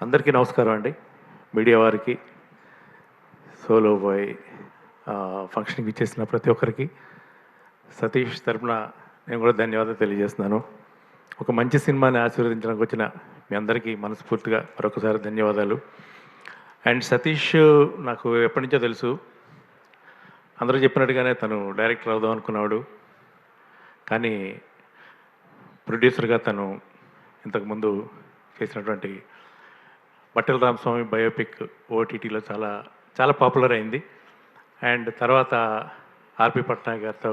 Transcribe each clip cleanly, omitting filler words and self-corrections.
అందరికీ నమస్కారం అండి. మీడియా వారికి, సోలో బాయ్ ఫంక్షన్‌కి ఇచ్చేసిన ప్రతి ఒక్కరికి సతీష్ తరపున నేను కూడా ధన్యవాదాలు తెలియజేస్తున్నాను. ఒక మంచి సినిమాని ఆశీర్వదించడానికి వచ్చిన మీ అందరికీ మనస్ఫూర్తిగా మరొకసారి ధన్యవాదాలు. అండ్ సతీష్ నాకు ఎప్పటి నుంచో తెలుసు. అందరూ చెప్పినట్టుగానే తను డైరెక్టర్ అవుదాం అనుకున్నాడు. కానీ ప్రొడ్యూసర్గా తను ఇంతకుముందు చేసినటువంటి బట్టల రామస్వామి బయోపిక్ ఓటీటీలో చాలా చాలా పాపులర్ అయింది. అండ్ తర్వాత ఆర్పి పట్నాయక్ గారితో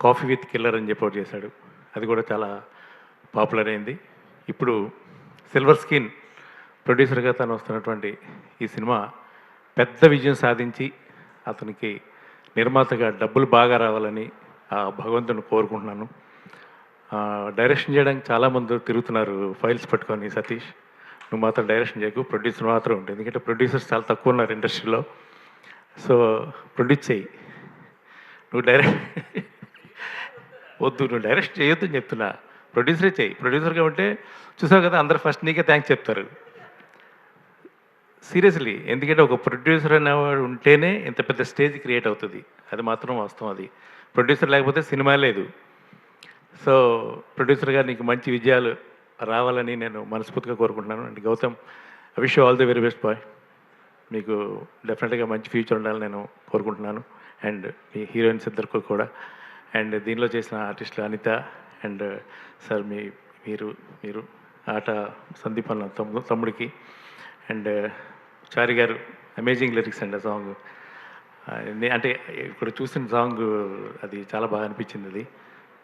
కాఫీ విత్ కిల్లర్ అని చెప్పి ఒకటి చేశాడు. అది కూడా చాలా పాపులర్ అయింది. ఇప్పుడు సిల్వర్ స్క్రీన్ ప్రొడ్యూసర్గా తను వస్తున్నటువంటి ఈ సినిమా పెద్ద విజయం సాధించి అతనికి నిర్మాతగా డబ్బులు బాగా రావాలని ఆ భగవంతుని కోరుకుంటున్నాను. డైరెక్షన్ చేయడానికి చాలామంది తిరుగుతున్నారు ఫైల్స్ పట్టుకొని. సతీష్, నువ్వు మాత్రం డైరెక్షన్ చేయకు, ప్రొడ్యూసర్ మాత్రం ఉంటుంది. ఎందుకంటే ప్రొడ్యూసర్స్ చాలా తక్కువ ఉన్నారు ఇండస్ట్రీలో. సో ప్రొడ్యూస్ చేయి, నువ్వు వద్దు, నువ్వు డైరెక్ట్ చేయొద్దు అని చెప్తున్నా. ప్రొడ్యూసరే చేయి. ప్రొడ్యూసర్గా ఉంటే చూసావు కదా, అందరు ఫస్ట్ నీకే థ్యాంక్స్ చెప్తారు. సీరియస్లీ, ఎందుకంటే ఒక ప్రొడ్యూసర్ అనేవాడు ఉంటేనే ఇంత పెద్ద స్టేజ్ క్రియేట్ అవుతుంది. అది మాత్రం వాస్తవం. అది ప్రొడ్యూసర్ లేకపోతే సినిమా లేదు. సో ప్రొడ్యూసర్గా నీకు మంచి విజయాలు రావాలని నేను మనస్ఫూర్తిగా కోరుకుంటున్నాను. And Gautam, I wish you all the very best boy. మీకు డెఫినెట్గా మంచి ఫ్యూచర్ ఉండాలని నేను కోరుకుంటున్నాను. అండ్ మీ హీరోయిన్స్ ఇద్దరికి కూడా. అండ్ దీనిలో చేసిన ఆర్టిస్టులు అనిత అండ్ సార్, మీరు మీరు ఆట సందీప్ అన్న తమ్ముడికి, అండ్ చారి గారు అమేజింగ్ లిరిక్స్ అండి. ఆ సాంగ్ అంటే ఇప్పుడు చూసిన సాంగ్ అది చాలా బాగా అనిపించింది. అది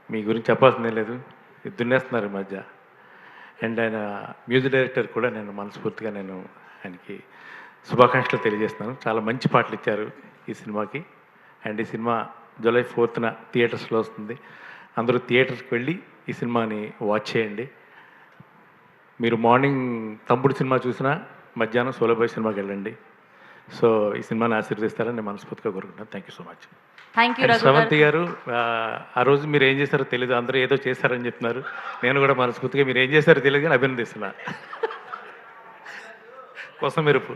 మీ గురించి చెప్పాల్సిందే లేదు, దున్నేస్తున్నారు ఈ మధ్య. అండ్ ఆయన మ్యూజిక్ డైరెక్టర్ కూడా నేను మనస్ఫూర్తిగా ఆయనకి శుభాకాంక్షలు తెలియజేస్తున్నాను. చాలా మంచి పాటలు ఇచ్చారు ఈ సినిమాకి. అండ్ ఈ సినిమా జూలై 4th థియేటర్స్లో వస్తుంది. అందరూ థియేటర్స్కి వెళ్ళి ఈ సినిమాని వాచ్ చేయండి. మీరు మార్నింగ్ తమ్ముడు సినిమా చూసినా మధ్యాహ్నం సోలోబాయ్ సినిమాకి వెళ్ళండి. సో ఈ సినిమాని ఆశీర్వదిస్తారని నేను మనస్ఫూర్తిగా కోరుకుంటున్నాను. Thank you so much. Sravanthi గారు, ఆ రోజు మీరు ఏం చేశారో తెలియదు, అందరూ ఏదో చేశారని చెప్తున్నారు. నేను కూడా మనస్ఫూర్తిగా మీరు ఏం చేశారో తెలియదు కానీ అభినందిస్తున్నా. కోసం మెరుపు.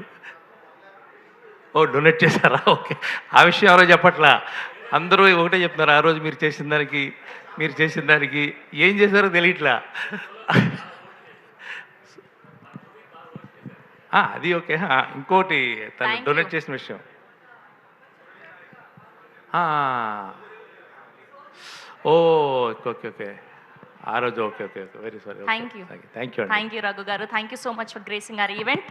ఓ, డొనేట్ చేశారా? ఓకే, ఆ విషయం ఎవరో చెప్పట్లా. అందరూ ఒకటే చెప్తున్నారు, ఆ రోజు మీరు చేసిన దానికి ఏం చేశారో తెలియట్లా. అది ఓకే. ఇంకోటి తను డొనేట్ చేసిన విషయం, ఓకే ఓకే ఓకే, ఆ రోజు okay okay okay, very sorry. Thank you Raghu గారు. Thank you so much for gracing our event.